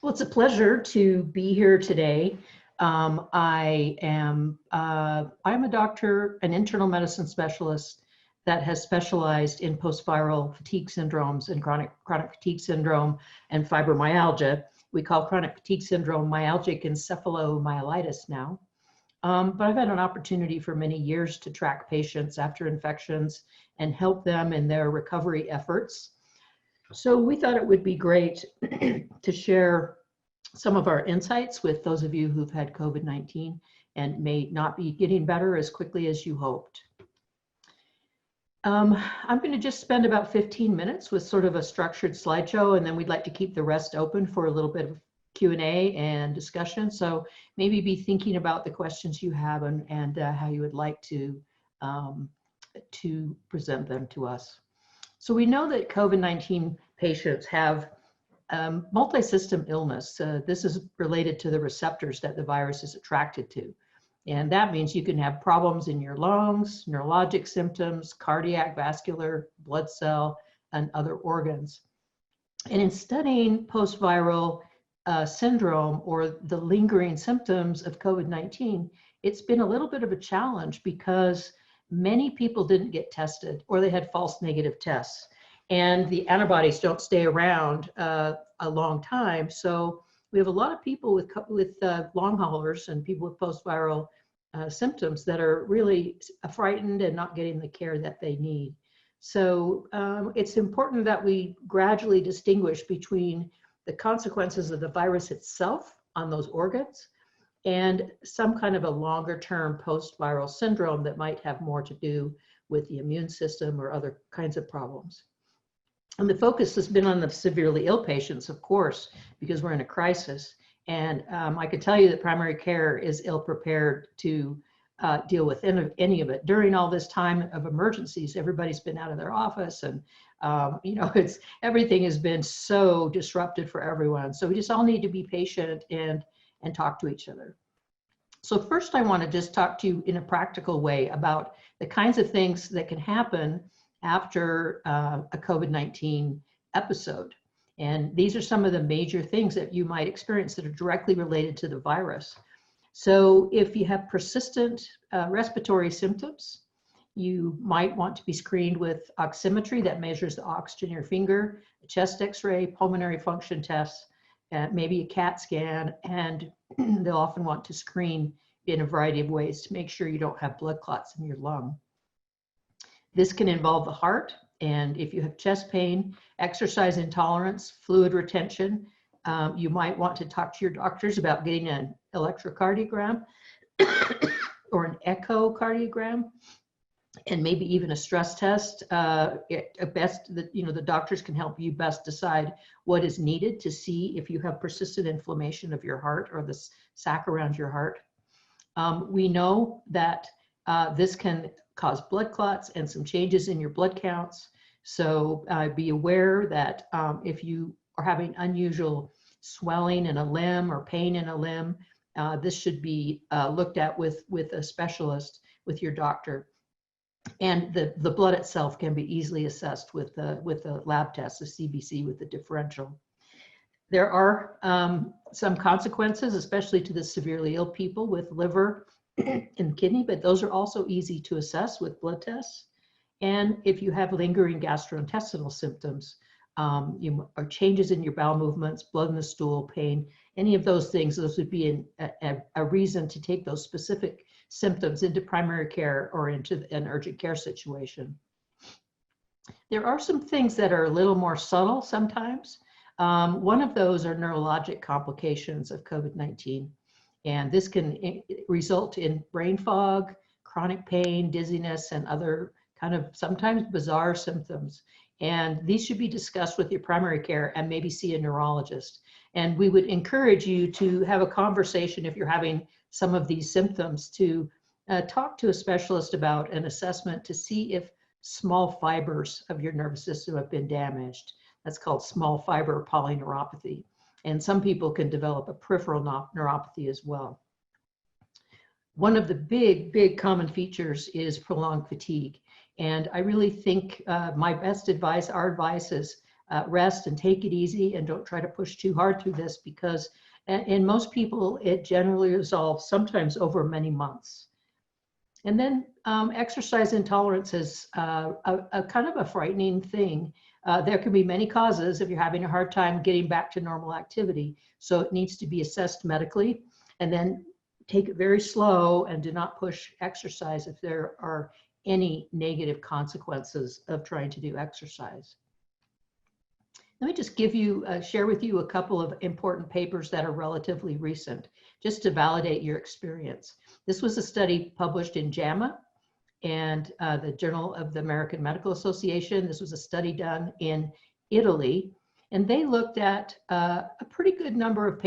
Well, it's a pleasure to be here today. I'm a doctor, an internal medicine specialist that has specialized in post-viral fatigue syndromes and chronic fatigue syndrome and fibromyalgia. We call chronic fatigue syndrome myalgic encephalomyelitis now. But I've had an opportunity for many years to track patients after infections and help them in their recovery efforts. So we thought it would be great to share some of our insights with those of you who've had COVID-19 and may not be getting better as quickly as you hoped. I'm going to just spend about 15 minutes with sort of a structured slideshow, and then we'd like to keep the rest open for a little bit of Q&A and discussion. So maybe be thinking about the questions you have and how you would like to present them to us. So we know that COVID-19 patients have multi-system illness. This is related to the receptors that the virus is attracted to. And that means you can have problems in your lungs, neurologic symptoms, cardiac, vascular, blood cell, and other organs. And in studying post-viral syndrome or the lingering symptoms of COVID-19, it's been a little bit of a challenge because many people didn't get tested or they had false negative tests. And the antibodies don't stay around a long time. So we have a lot of people with long haulers and people with post-viral symptoms that are really frightened and not getting the care that they need. So it's important that we gradually distinguish between the consequences of the virus itself on those organs and some kind of a longer term post-viral syndrome that might have more to do with the immune system or other kinds of problems. And the focus has been on the severely ill patients, of course, because we're in a crisis. And I can tell you that primary care is ill prepared to deal with any of it. During all this time of emergencies, everybody's been out of their office and everything has been so disrupted for everyone. So we just all need to be patient and talk to each other. So first I want to just talk to you in a practical way about the kinds of things that can happen after a COVID-19 episode. And these are some of the major things that you might experience that are directly related to the virus. So if you have persistent respiratory symptoms, you might want to be screened with oximetry that measures the oxygen in your finger, a chest x-ray, pulmonary function tests, maybe a CAT scan, and they'll often want to screen in a variety of ways to make sure you don't have blood clots in your lung. This can involve the heart, and if you have chest pain, exercise intolerance, fluid retention, you might want to talk to your doctors about getting an electrocardiogram or an echocardiogram, and maybe even a stress test. The doctors can help you best decide what is needed to see if you have persistent inflammation of your heart or the sac around your heart. We know that this can cause blood clots and some changes in your blood counts. So be aware that if you are having unusual swelling in a limb or pain in a limb, this should be looked at with a specialist, with your doctor. And the blood itself can be easily assessed with the lab test, the CBC with the differential. There are some consequences, especially to the severely ill people with liver and kidney, but those are also easy to assess with blood tests. And if you have lingering gastrointestinal symptoms, or changes in your bowel movements, blood in the stool, pain, any of those things, those would be a reason to take those specific symptoms into primary care or into an urgent care situation. There are some things that are a little more subtle sometimes. One of those are neurologic complications of COVID-19. And this can result in brain fog, chronic pain, dizziness, and other kind of sometimes bizarre symptoms. And these should be discussed with your primary care and maybe see a neurologist. And we would encourage you to have a conversation if you're having some of these symptoms to talk to a specialist about an assessment to see if small fibers of your nervous system have been damaged. That's called small fiber polyneuropathy. And some people can develop a peripheral neuropathy as well. One of the big common features is prolonged fatigue. And I really think our advice is rest and take it easy, and don't try to push too hard through this, because in most people, it generally resolves sometimes over many months. And then exercise intolerance is a kind of a frightening thing. There can be many causes if you're having a hard time getting back to normal activity. So it needs to be assessed medically, and then take it very slow, and do not push exercise if there are any negative consequences of trying to do exercise. Let me just give you, share with you a couple of important papers that are relatively recent, just to validate your experience. This was a study published in JAMA and the Journal of the American Medical Association. This was a study done in Italy, and they looked at a pretty good number of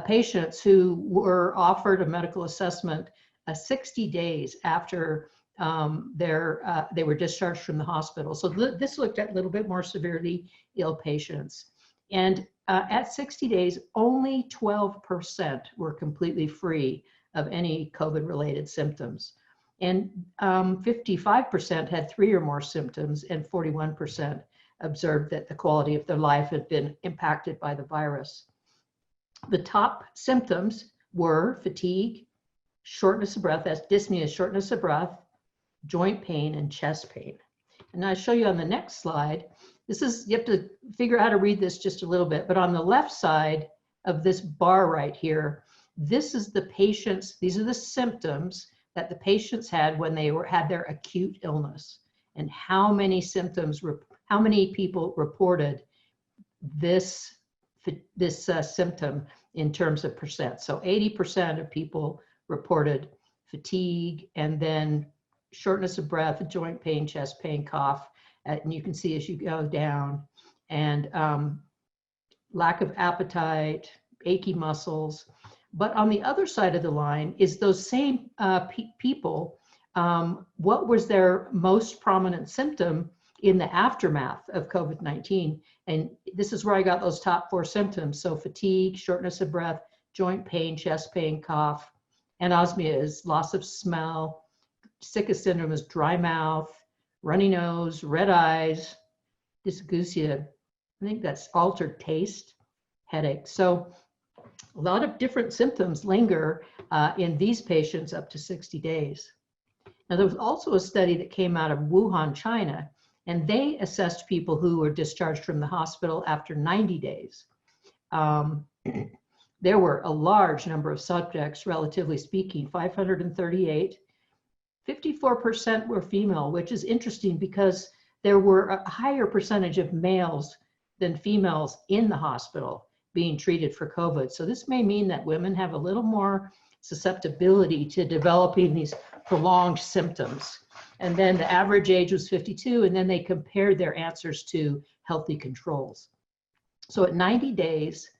patients who were offered a medical assessment 60 days after they were discharged from the hospital. So this looked at a little bit more severely ill patients. And at 60 days, only 12% were completely free of any COVID-related symptoms. And 55% had 3 or more symptoms, and 41% observed that the quality of their life had been impacted by the virus. The top symptoms were fatigue, shortness of breath, that's dyspnea, shortness of breath, joint pain, and chest pain. And I'll show you on the next slide. This is, you have to figure out how to read this just a little bit, but on the left side of this bar right here, this is the patients, these are the symptoms that the patients had when they had their acute illness, and how many symptoms, how many people reported this symptom in terms of percent. So 80% of people reported fatigue, and then shortness of breath, joint pain, chest pain, cough, and you can see as you go down, and lack of appetite, achy muscles. But on the other side of the line is those same people, what was their most prominent symptom in the aftermath of COVID-19? And this is where I got those top 4 symptoms. So fatigue, shortness of breath, joint pain, chest pain, cough. Anosmia is loss of smell. Zika syndrome is dry mouth, runny nose, red eyes. Dysgeusia, I think that's altered taste, headache. So a lot of different symptoms linger in these patients up to 60 days. Now, there was also a study that came out of Wuhan, China, and they assessed people who were discharged from the hospital after 90 days. There were a large number of subjects, relatively speaking, 538. 54% were female, which is interesting because there were a higher percentage of males than females in the hospital being treated for COVID. So this may mean that women have a little more susceptibility to developing these prolonged symptoms. And then the average age was 52, and then they compared their answers to healthy controls. So at 90 days,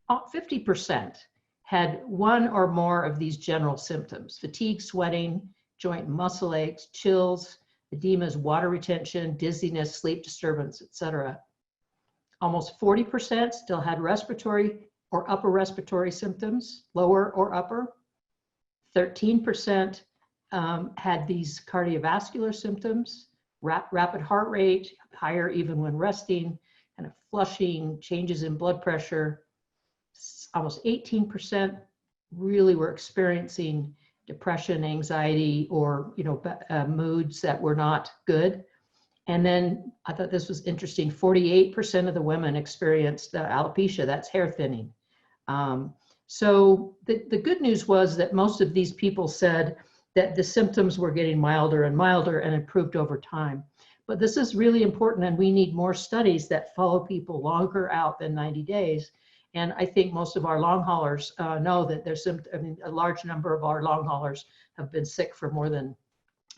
50% had 1 or more of these general symptoms: fatigue, sweating, joint muscle aches, chills, edemas, water retention, dizziness, sleep disturbance, etc. Almost 40% still had respiratory or upper respiratory symptoms, lower or upper. 13% had these cardiovascular symptoms, rapid heart rate, higher even when resting, kind of flushing, changes in blood pressure. Almost 18% really were experiencing depression, anxiety, or moods that were not good. And then I thought this was interesting, 48% of the women experienced alopecia, that's hair thinning. So the good news was that most of these people said that the symptoms were getting milder and milder and improved over time. But this is really important, and we need more studies that follow people longer out than 90 days. And I think most of our long haulers know that there's a large number of our long haulers have been sick for more than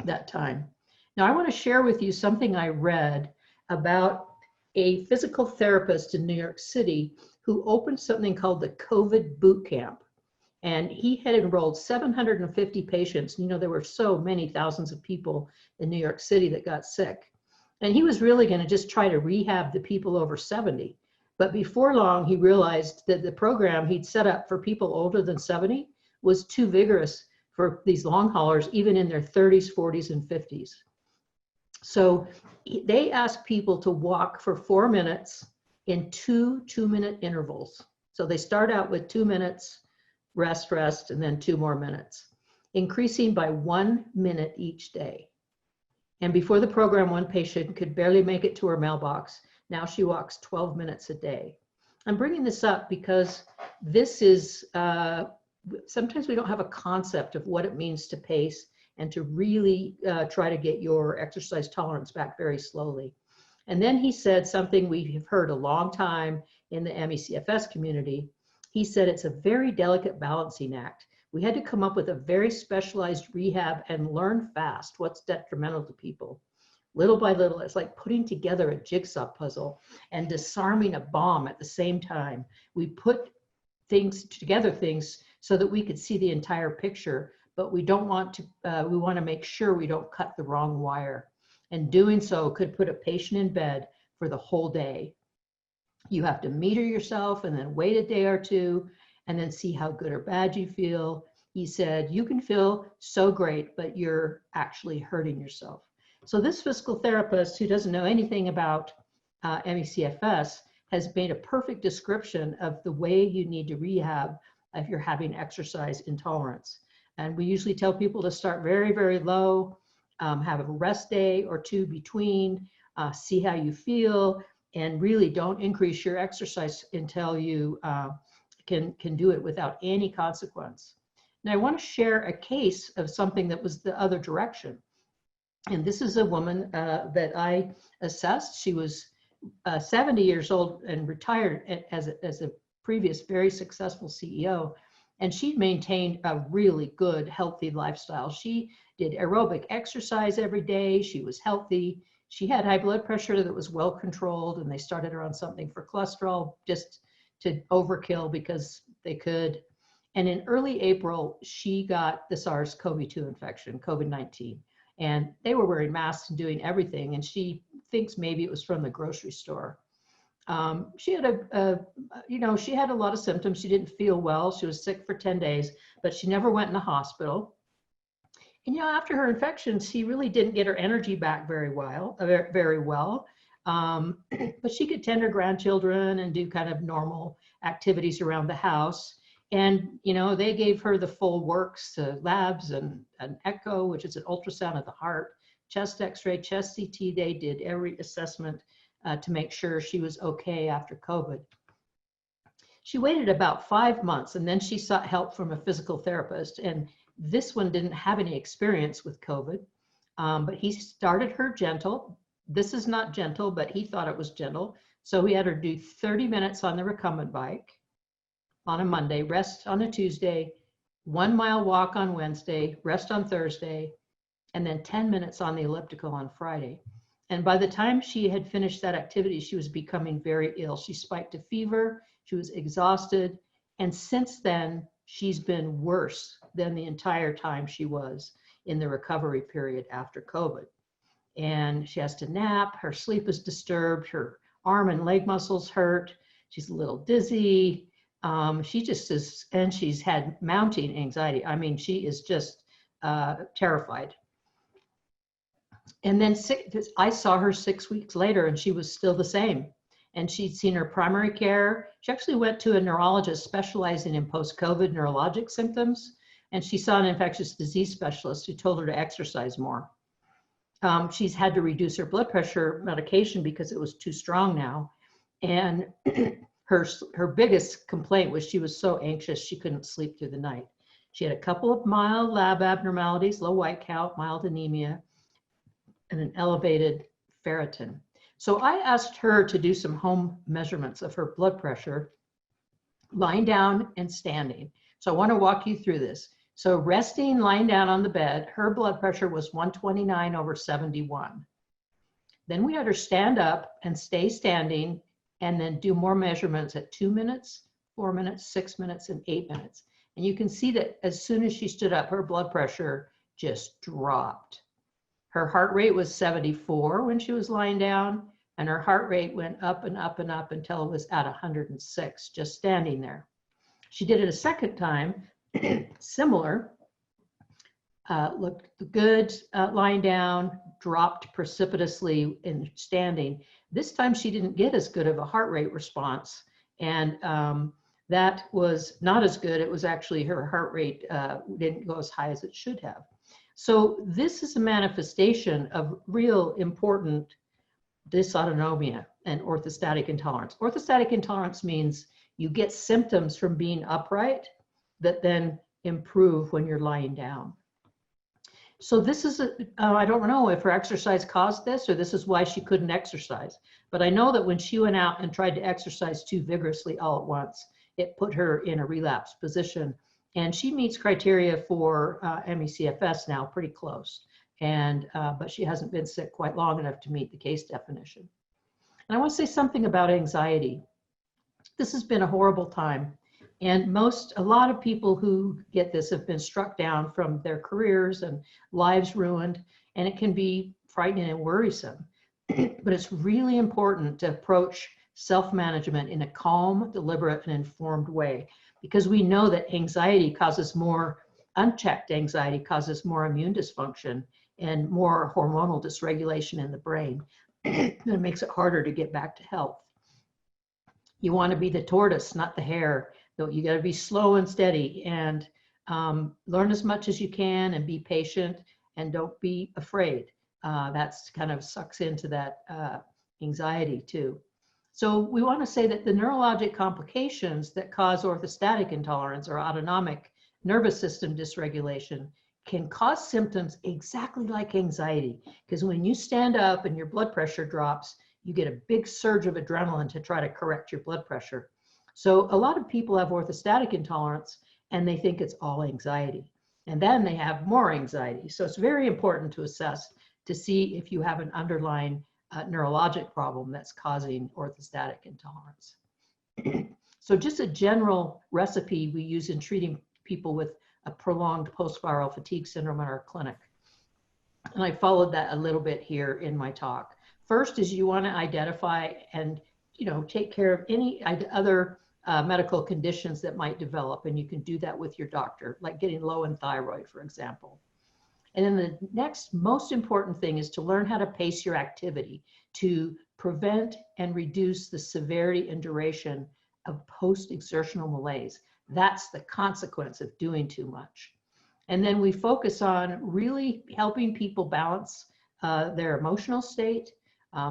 that time. Now, I want to share with you something I read about a physical therapist in New York City who opened something called the COVID Boot Camp. And he had enrolled 750 patients. There were so many thousands of people in New York City that got sick. And he was really going to just try to rehab the people over 70. But before long, he realized that the program he'd set up for people older than 70 was too vigorous for these long haulers, even in their 30s, 40s, and 50s. So they ask people to walk for 4 minutes in 2 2-minute intervals. So they start out with 2 minutes, rest, rest, and then 2 more minutes, increasing by 1 minute each day. And before the program, one patient could barely make it to her mailbox. Now she walks 12 minutes a day. I'm bringing this up because this is, sometimes we don't have a concept of what it means to pace and to really try to get your exercise tolerance back very slowly. And then he said something we have heard a long time in the ME/CFS community. He said it's a very delicate balancing act. We had to come up with a very specialized rehab and learn fast what's detrimental to people. Little by little, it's like putting together a jigsaw puzzle and disarming a bomb at the same time. We put things so that we could see the entire picture, but we don't want to, we want to make sure we don't cut the wrong wire. And doing so could put a patient in bed for the whole day. You have to meter yourself and then wait a day or two and then see how good or bad you feel. He said, you can feel so great, but you're actually hurting yourself. So this physical therapist who doesn't know anything about ME/CFS has made a perfect description of the way you need to rehab if you're having exercise intolerance. And we usually tell people to start very, very low, have a rest day or two between, see how you feel, and really don't increase your exercise until you can do it without any consequence. Now I want to share a case of something that was the other direction. And this is a woman that I assessed. She was 70 years old and retired as a previous very successful CEO. And she maintained a really good, healthy lifestyle. She did aerobic exercise every day. She was healthy. She had high blood pressure that was well controlled, and they started her on something for cholesterol just to overkill because they could. And in early April, she got the SARS-CoV-2 infection, COVID-19. And they were wearing masks and doing everything. And she thinks maybe it was from the grocery store. She had she had a lot of symptoms. She didn't feel well. She was sick for 10 days, but she never went in the hospital. And after her infection, she really didn't get her energy back very well. But she could tend her grandchildren and do kind of normal activities around the house. And they gave her the full works, labs and an echo, which is an ultrasound of the heart, chest X-ray, chest CT. They did every assessment to make sure she was okay after COVID. She waited about 5 months, and then she sought help from a physical therapist. And this one didn't have any experience with COVID, but he started her gentle. This is not gentle, but he thought it was gentle. So he had her do 30 minutes on the recumbent bike on a Monday, rest on a Tuesday, 1 mile walk on Wednesday, rest on Thursday, and then 10 minutes on the elliptical on Friday. And by the time she had finished that activity, she was becoming very ill. She spiked a fever, she was exhausted, and since then, she's been worse than the entire time she was in the recovery period after COVID. And she has to nap, her sleep is disturbed, her arm and leg muscles hurt, she's a little dizzy, she just is, and she's had mounting anxiety. I mean, she is just terrified. And then I saw her 6 weeks later and she was still the same. And she'd seen her primary care. She actually went to a neurologist specializing in post-COVID neurologic symptoms. And she saw an infectious disease specialist who told her to exercise more. She's had to reduce her blood pressure medication because it was too strong now. And her biggest complaint was she was so anxious she couldn't sleep through the night. She had a couple of mild lab abnormalities, low white count, mild anemia, and an elevated ferritin. So I asked her to do some home measurements of her blood pressure, lying down and standing. So I want to walk you through this. So resting, lying down on the bed, her blood pressure was 129/71. Then we had her stand up and stay standing and then do more measurements at 2 minutes, 4 minutes, 6 minutes, and 8 minutes. And you can see that as soon as she stood up, her blood pressure just dropped. Her heart rate was 74 when she was lying down, and her heart rate went up and up and up until it was at 106, just standing there. She did it a second time, similar. looked good lying down, dropped precipitously in standing. This time she didn't get as good of a heart rate response, and that was not as good. It was actually her heart rate didn't go as high as it should have. So this is a manifestation of real important dysautonomia and orthostatic intolerance. Orthostatic intolerance means you get symptoms from being upright that then improve when you're lying down. So this is, I don't know if her exercise caused this or this is why she couldn't exercise. But I know that when she went out and tried to exercise too vigorously all at once, it put her in a relapse position. And she meets criteria for ME/CFS now, pretty close. And, but she hasn't been sick quite long enough to meet the case definition. And I want to say something about anxiety. This has been a horrible time. And a lot of people who get this have been struck down from their careers and lives ruined, and it can be frightening and worrisome. But it's really important to approach self-management in a calm, deliberate, and informed way, because we know that unchecked anxiety causes more immune dysfunction and more hormonal dysregulation in the brain. And it makes it harder to get back to health. You want to be the tortoise, not the hare. You got to be slow and steady and learn as much as you can and be patient and don't be afraid. That's kind of sucks into that anxiety too. So we want to say that the neurologic complications that cause orthostatic intolerance or autonomic nervous system dysregulation can cause symptoms exactly like anxiety. Because when you stand up and your blood pressure drops, you get a big surge of adrenaline to try to correct your blood pressure. So a lot of people have orthostatic intolerance and they think it's all anxiety. And then they have more anxiety. So it's very important to assess to see if you have an underlying neurologic problem that's causing orthostatic intolerance. So just a general recipe we use in treating people with a prolonged post-viral fatigue syndrome in our clinic. And I followed that a little bit here in my talk. First is you want to identify and take care of any other medical conditions that might develop, and you can do that with your doctor, like getting low in thyroid, for example. And then the next most important thing is to learn how to pace your activity to prevent and reduce the severity and duration of post-exertional malaise. That's the consequence of doing too much. And then we focus on really helping people balance their emotional state,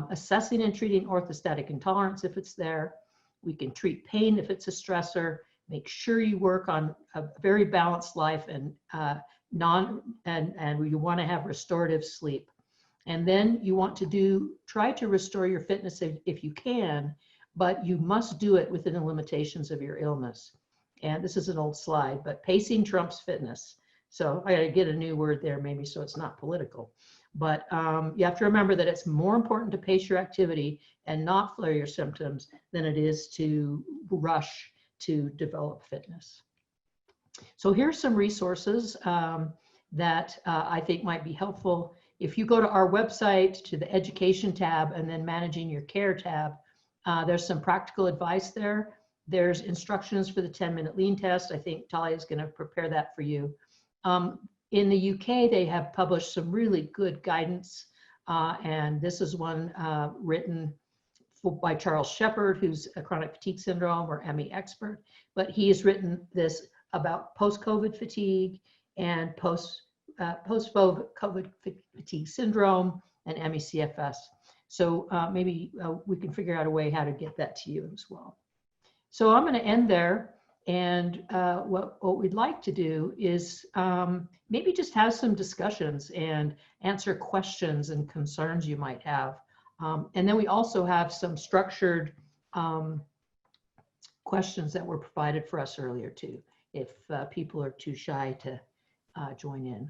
assessing and treating orthostatic intolerance if it's there. We can treat pain if it's a stressor. Make sure you work on a very balanced life and you want to have restorative sleep. And then you want to try to restore your fitness if you can, but you must do it within the limitations of your illness. And this is an old slide, but pacing trumps fitness. So I got to get a new word there maybe so it's not political. But you have to remember that it's more important to pace your activity and not flare your symptoms than it is to rush to develop fitness. So here's some resources that I think might be helpful. If you go to our website to the education tab and then managing your care tab, there's some practical advice there. There's instructions for the 10-minute lean test. I think Talia is going to prepare that for you. In the UK, they have published some really good guidance. And this is one written by Charles Shepard, who's a chronic fatigue syndrome or ME expert. But he has written this about post-COVID fatigue and post-COVID fatigue syndrome and ME/CFS. So maybe we can figure out a way how to get that to you as well. So I'm going to end there. And what we'd like to do is maybe just have some discussions and answer questions and concerns you might have. And then we also have some structured questions that were provided for us earlier too, if people are too shy to join in.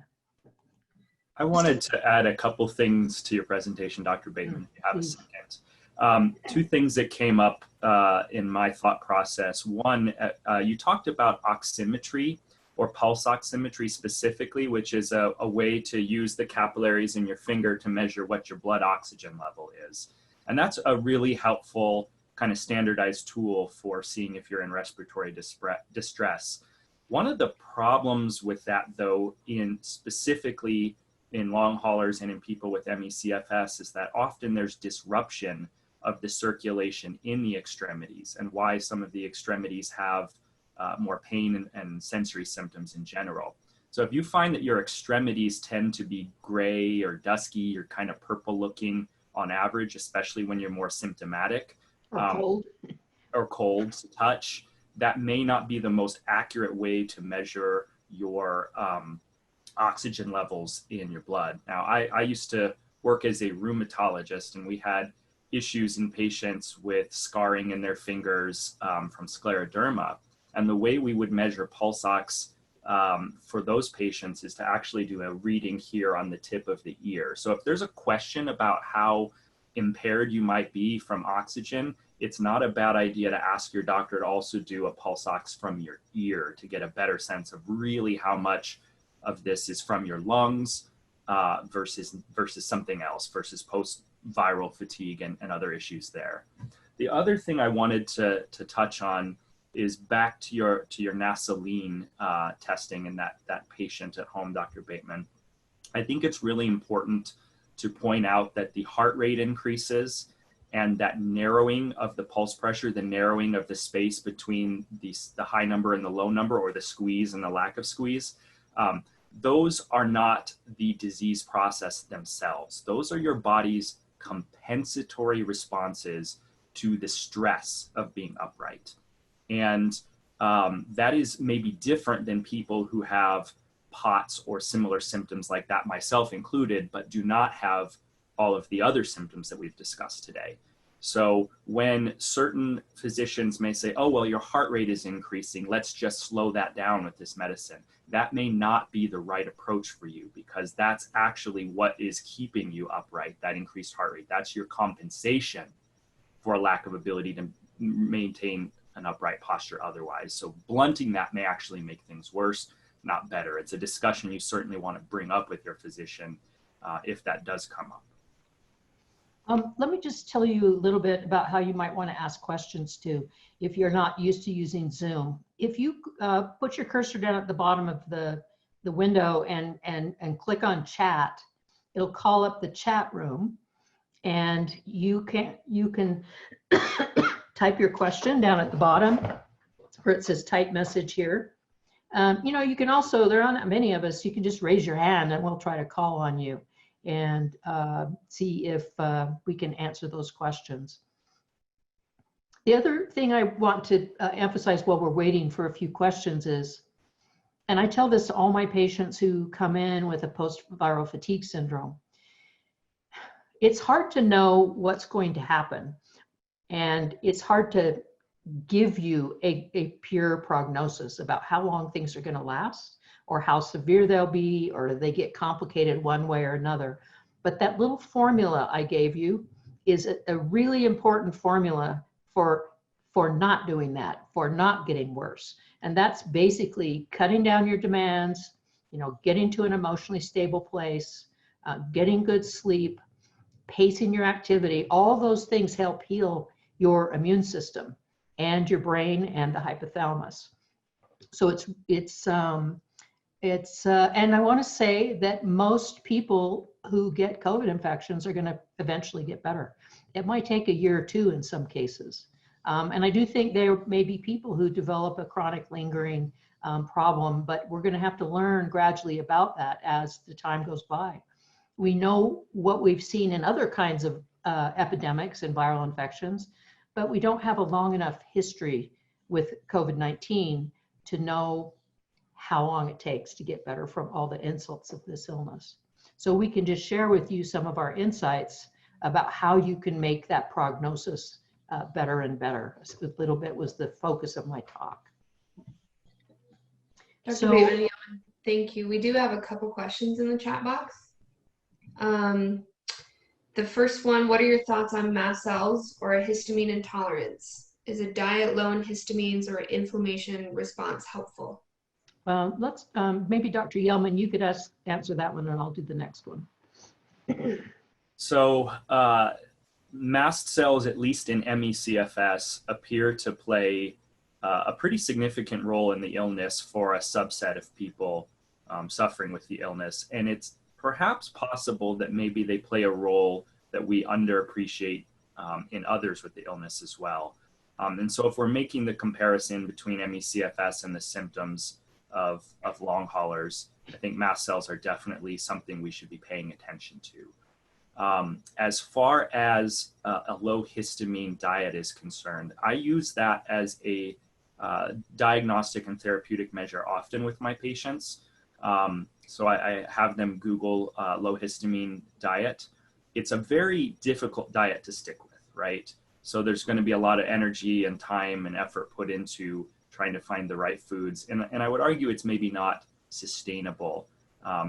I wanted to add a couple things to your presentation, Dr. Bateman, if you have a second. Two things that came up in my thought process. One, you talked about oximetry or pulse oximetry specifically, which is a way to use the capillaries in your finger to measure what your blood oxygen level is. And that's a really helpful kind of standardized tool for seeing if you're in respiratory distress. One of the problems with that, though, in specifically in long haulers and in people with ME/CFS, is that often there's disruption of the circulation in the extremities, and why some of the extremities have more pain and sensory symptoms in general. So if you find that your extremities tend to be gray or dusky or kind of purple looking on average, especially when you're more symptomatic or cold to touch, that may not be the most accurate way to measure your oxygen levels in your blood. Now, I used to work as a rheumatologist, and we had issues in patients with scarring in their fingers from scleroderma. And the way we would measure pulse ox for those patients is to actually do a reading here on the tip of the ear. So if there's a question about how impaired you might be from oxygen, it's not a bad idea to ask your doctor to also do a pulse ox from your ear to get a better sense of really how much of this is from your lungs versus something else, versus post-viral fatigue and other issues there. The other thing I wanted to touch on is back to your Nasaline testing and that patient at home, Dr. Bateman. I think it's really important to point out that the heart rate increases and that narrowing of the pulse pressure, the narrowing of the space between the high number and the low number, or the squeeze and the lack of squeeze, those are not the disease process themselves. Those are your body's compensatory responses to the stress of being upright. And that is maybe different than people who have POTS or similar symptoms like that, myself included, but do not have all of the other symptoms that we've discussed today. So when certain physicians may say, oh, well, your heart rate is increasing, let's just slow that down with this medicine, that may not be the right approach for you, because that's actually what is keeping you upright, that increased heart rate. That's your compensation for a lack of ability to maintain an upright posture otherwise. So blunting that may actually make things worse, not better. It's a discussion you certainly want to bring up with your physician if that does come up. Let me just tell you a little bit about how you might want to ask questions too, if you're not used to using Zoom. If you put your cursor down at the bottom of the window and click on chat, it'll call up the chat room, and you can type your question down at the bottom where it says type message here. You can also, there aren't many of us, you can just raise your hand and we'll try to call on you and see if we can answer those questions. The other thing I want to emphasize while we're waiting for a few questions is, and I tell this to all my patients who come in with a post-viral fatigue syndrome, it's hard to know what's going to happen. And it's hard to give you a pure prognosis about how long things are going to last, or how severe they'll be, or they get complicated one way or another. But that little formula I gave you is a really important formula for not doing that, for not getting worse. And that's basically cutting down your demands, getting to an emotionally stable place, getting good sleep, pacing your activity. All those things help heal your immune system and your brain and the hypothalamus. So and I want to say that most people who get COVID infections are going to eventually get better. It might take a year or two in some cases. And I do think there may be people who develop a chronic lingering problem, but we're going to have to learn gradually about that as the time goes by. We know what we've seen in other kinds of epidemics and viral infections, but we don't have a long enough history with COVID-19 to know how long it takes to get better from all the insults of this illness. So we can just share with you some of our insights about how you can make that prognosis better and better. A little bit was the focus of my talk. Dr. Bateman, thank you. We do have a couple questions in the chat box. The first one, what are your thoughts on mast cells or a histamine intolerance? Is a diet low in histamines or inflammation response helpful? Well, let's maybe Dr. Yellman, you could answer that one, and I'll do the next one. So mast cells, at least in ME/CFS, appear to play a pretty significant role in the illness for a subset of people suffering with the illness. And it's perhaps possible that maybe they play a role that we underappreciate in others with the illness as well. And so if we're making the comparison between ME/CFS and the symptoms of long haulers, I think mast cells are definitely something we should be paying attention to. As far as a low histamine diet is concerned, I use that as a diagnostic and therapeutic measure often with my patients. So I have them Google low histamine diet. It's a very difficult diet to stick with, right? So there's going to be a lot of energy and time and effort put into trying to find the right foods. And I would argue it's maybe not sustainable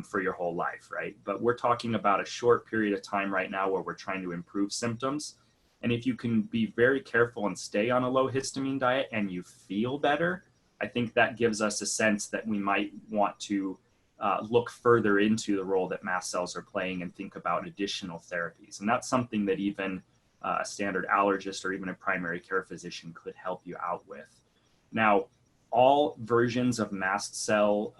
for your whole life, right? But we're talking about a short period of time right now where we're trying to improve symptoms. And if you can be very careful and stay on a low histamine diet and you feel better, I think that gives us a sense that we might want to look further into the role that mast cells are playing and think about additional therapies. And that's something that even a standard allergist or even a primary care physician could help you out with. Now, all versions of mast cell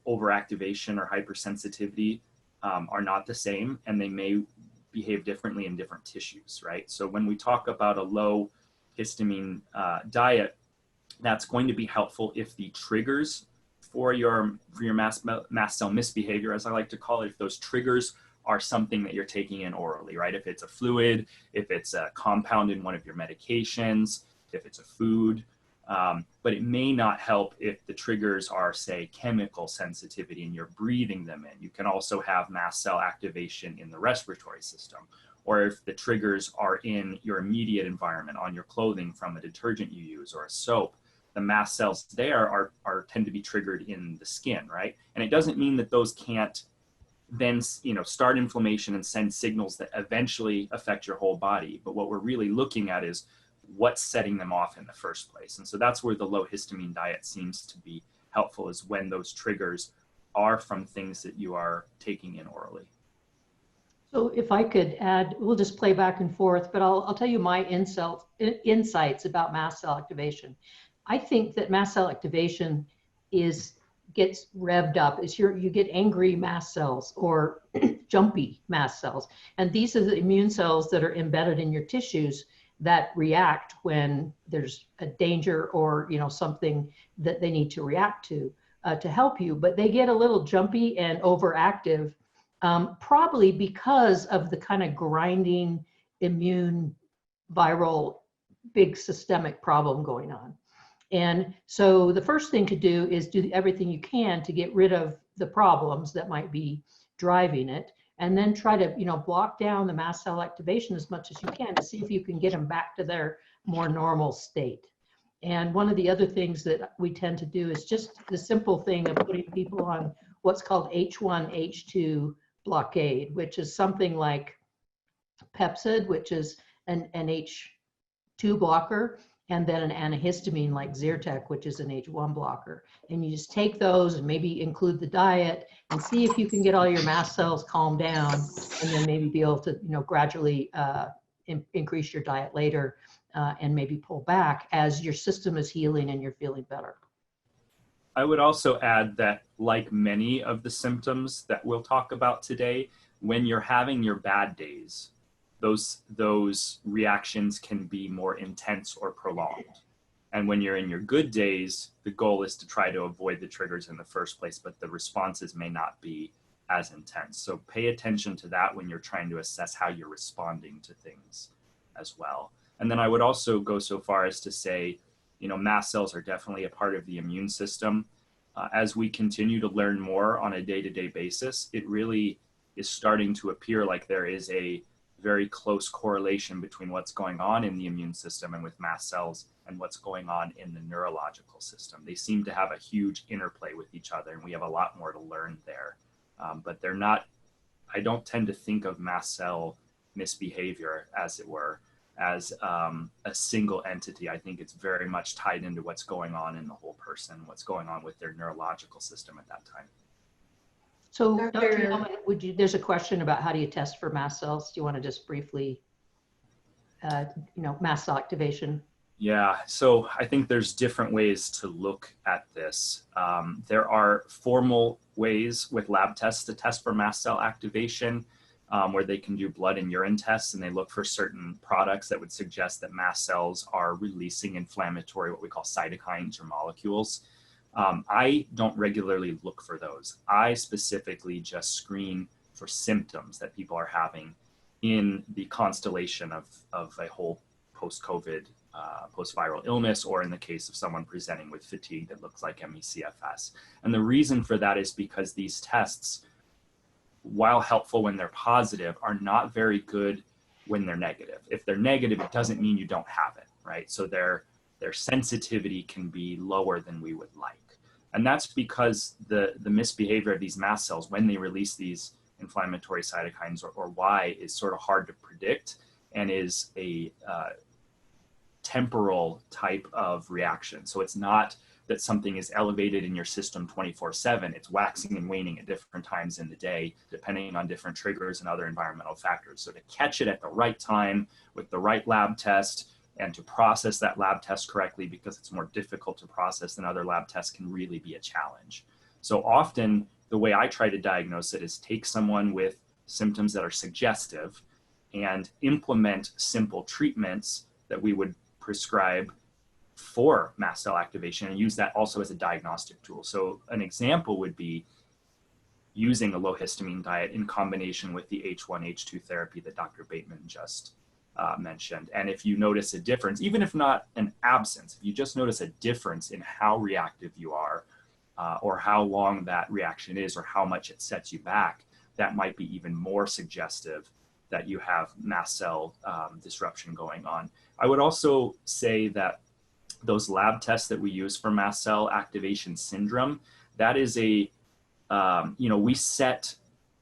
overactivation or hypersensitivity are not the same, and they may behave differently in different tissues, right? So when we talk about a low histamine diet, that's going to be helpful if the triggers for your mast cell misbehavior, as I like to call it, if those triggers are something that you're taking in orally, right? If it's a fluid, if it's a compound in one of your medications, if it's a food, but it may not help if the triggers are, say, chemical sensitivity and you're breathing them in. You can also have mast cell activation in the respiratory system, or if the triggers are in your immediate environment, on your clothing from a detergent you use or a soap, the mast cells there tend to be triggered in the skin, right? And it doesn't mean that those can't then, start inflammation and send signals that eventually affect your whole body. But what we're really looking at is what's setting them off in the first place. And so that's where the low histamine diet seems to be helpful, is when those triggers are from things that you are taking in orally. So if I could add, we'll just play back and forth, but I'll tell you my insights about mast cell activation. I think that mast cell activation gets revved up. You get angry mast cells or jumpy mast cells. And these are the immune cells that are embedded in your tissues that react when there's a danger or something that they need to react to help you. But they get a little jumpy and overactive, probably because of the kind of grinding immune viral big systemic problem going on. And so the first thing to do is do everything you can to get rid of the problems that might be driving it, and then try to block down the mast cell activation as much as you can to see if you can get them back to their more normal state. And one of the other things that we tend to do is just the simple thing of putting people on what's called H1/H2 blockade, which is something like Pepcid, which is an H2 blocker, and then an antihistamine like Zyrtec, which is an H1 blocker. And you just take those and maybe include the diet and see if you can get all your mast cells calmed down, and then maybe be able to gradually increase your diet later and maybe pull back as your system is healing and you're feeling better. I would also add that, like many of the symptoms that we'll talk about today, when you're having your bad days, those reactions can be more intense or prolonged. And when you're in your good days, the goal is to try to avoid the triggers in the first place, but the responses may not be as intense. So pay attention to that when you're trying to assess how you're responding to things as well. And then I would also go so far as to say, mast cells are definitely a part of the immune system. As we continue to learn more on a day-to-day basis, it really is starting to appear like there is a very close correlation between what's going on in the immune system and with mast cells and what's going on in the neurological system. They seem to have a huge interplay with each other, and we have a lot more to learn there. But they're not, I don't tend to think of mast cell misbehavior, as it were, as a single entity. I think it's very much tied into what's going on in the whole person, what's going on with their neurological system at that time. So Dr. Yeoman, there's a question about how do you test for mast cells? Do you want to just briefly, mast cell activation? Yeah, so I think there's different ways to look at this. There are formal ways with lab tests to test for mast cell activation, where they can do blood and urine tests and they look for certain products that would suggest that mast cells are releasing inflammatory, what we call cytokines or molecules. I don't regularly look for those. I specifically just screen for symptoms that people are having in the constellation of a whole post-COVID, post-viral illness, or in the case of someone presenting with fatigue that looks like ME/CFS. And the reason for that is because these tests, while helpful when they're positive, are not very good when they're negative. If they're negative, it doesn't mean you don't have it, right? So their sensitivity can be lower than we would like. And that's because the misbehavior of these mast cells when they release these inflammatory cytokines or Y is sort of hard to predict and is a temporal type of reaction. So it's not that something is elevated in your system 24/7. It's waxing and waning at different times in the day, depending on different triggers and other environmental factors. So to catch it at the right time with the right lab test and to process that lab test correctly, because it's more difficult to process than other lab tests, can really be a challenge. So often the way I try to diagnose it is take someone with symptoms that are suggestive and implement simple treatments that we would prescribe for mast cell activation and use that also as a diagnostic tool. So an example would be using a low histamine diet in combination with the H1, H2 therapy that Dr. Bateman just mentioned. And if you notice a difference, even if not an absence, if you just notice a difference in how reactive you are or how long that reaction is or how much it sets you back, that might be even more suggestive that you have mast cell disruption going on. I would also say that those lab tests that we use for mast cell activation syndrome, that is a, we set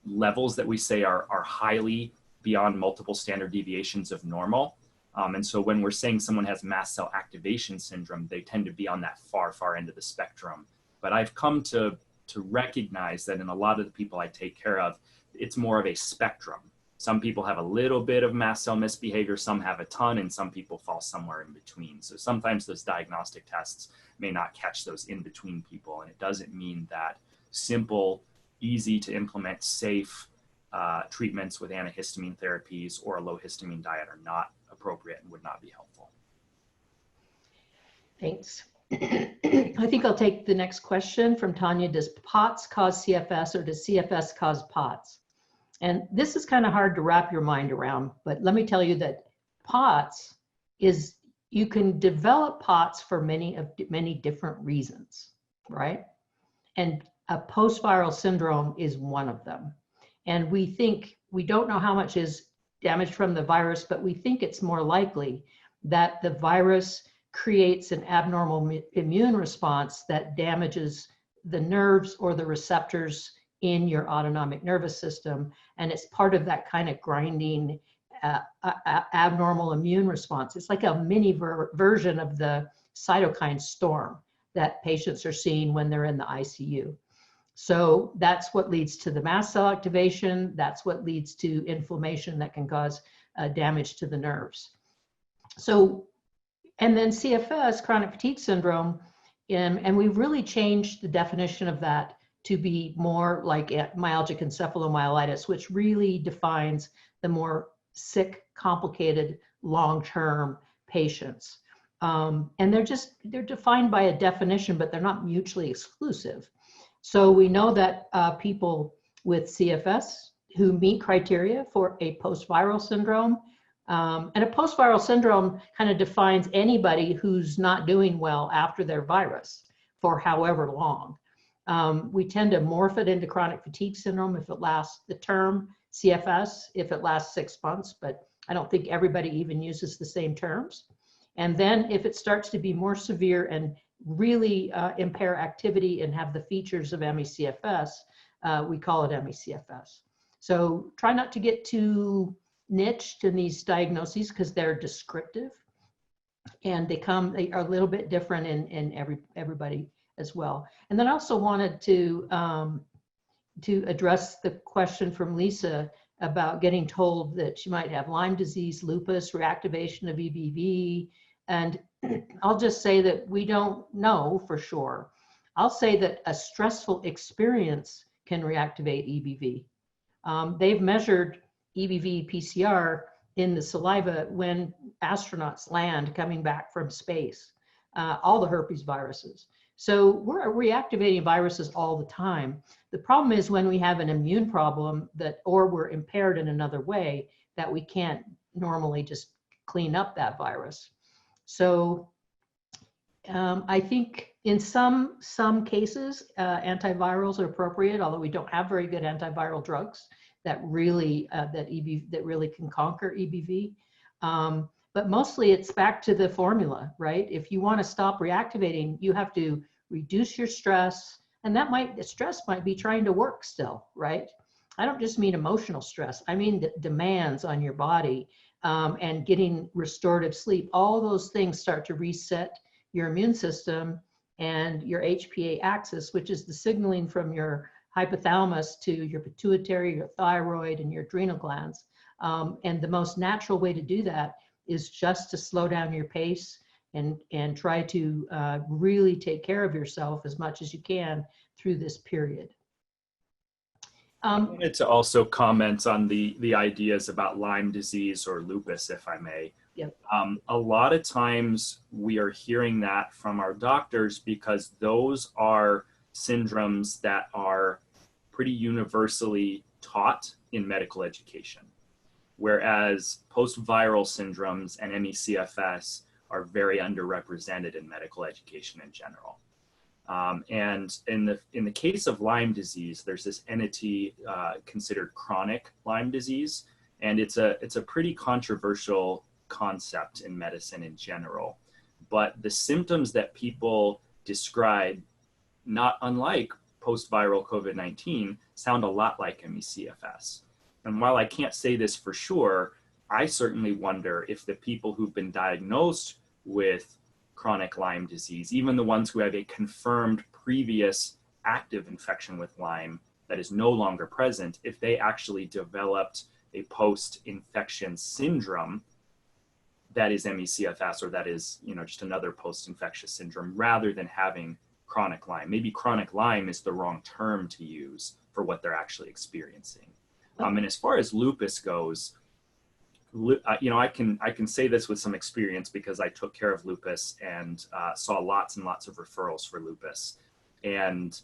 levels that we say are highly beyond multiple standard deviations of normal. And so when we're saying someone has mast cell activation syndrome, they tend to be on that far end of the spectrum. But I've come to recognize that in a lot of the people I take care of, it's more of a spectrum. Some people have a little bit of mast cell misbehavior, some have a ton, and some people fall somewhere in between. So sometimes those diagnostic tests may not catch those in between people. And it doesn't mean that simple, easy to implement, safe treatments with antihistamine therapies or a low histamine diet are not appropriate and would not be helpful. Thanks. I think I'll take the next question from Tanya. Does POTS cause CFS or does CFS cause POTS? And this is kind of hard to wrap your mind around, but let me tell you that POTS is, you can develop POTS for many different reasons, right? And a post-viral syndrome is one of them. And we don't know how much is damaged from the virus, but we think it's more likely that the virus creates an abnormal immune response that damages the nerves or the receptors in your autonomic nervous system. And it's part of that kind of grinding abnormal immune response. It's like a mini version of the cytokine storm that patients are seeing when they're in the ICU. So that's what leads to the mast cell activation. That's what leads to inflammation that can cause damage to the nerves. So, and then CFS, chronic fatigue syndrome, and we've really changed the definition of that to be more like myalgic encephalomyelitis, which really defines the more sick, complicated, long-term patients. And they're defined by a definition, but they're not mutually exclusive. So we know that people with CFS who meet criteria for a post-viral syndrome, and a post-viral syndrome kind of defines anybody who's not doing well after their virus for however long. We tend to morph it into chronic fatigue syndrome if it lasts the term, CFS if it lasts 6 months, but I don't think everybody even uses the same terms. And then if it starts to be more severe and really impair activity and have the features of ME/CFS, we call it ME/CFS. So try not to get too niched in these diagnoses because they're descriptive and they are a little bit different in everybody as well. And then I also wanted to address the question from Lisa about getting told that she might have Lyme disease, lupus, reactivation of EBV, And I'll just say that we don't know for sure. I'll say that a stressful experience can reactivate EBV. They've measured EBV PCR in the saliva when astronauts land coming back from space, all the herpes viruses. So we're reactivating viruses all the time. The problem is when we have an immune problem or we're impaired in another way that we can't normally just clean up that virus. So I think in some cases, antivirals are appropriate, although we don't have very good antiviral drugs that really can conquer EBV. But mostly it's back to the formula, right? If you want to stop reactivating, you have to reduce your stress, and stress might be trying to work still, right? I don't just mean emotional stress. I mean the demands on your body and getting restorative sleep. All those things start to reset your immune system and your HPA axis, which is the signaling from your hypothalamus to your pituitary, your thyroid, and your adrenal glands. And the most natural way to do that is just to slow down your pace and try to really take care of yourself as much as you can through this period. I wanted to also comment on the ideas about Lyme disease or lupus, if I may. Yep. A lot of times we are hearing that from our doctors because those are syndromes that are pretty universally taught in medical education, whereas post-viral syndromes and ME/CFS are very underrepresented in medical education in general. And in the case of Lyme disease, there's this entity considered chronic Lyme disease, and it's a pretty controversial concept in medicine in general. But the symptoms that people describe, not unlike post-viral COVID-19, sound a lot like ME/CFS. And while I can't say this for sure, I certainly wonder if the people who've been diagnosed with chronic Lyme disease, even the ones who have a confirmed previous active infection with Lyme that is no longer present, if they actually developed a post-infection syndrome that is ME/CFS, or that is, just another post-infectious syndrome, rather than having chronic Lyme. Maybe chronic Lyme is the wrong term to use for what they're actually experiencing. And as far as lupus goes, I can say this with some experience because I took care of lupus and saw lots and lots of referrals for lupus. And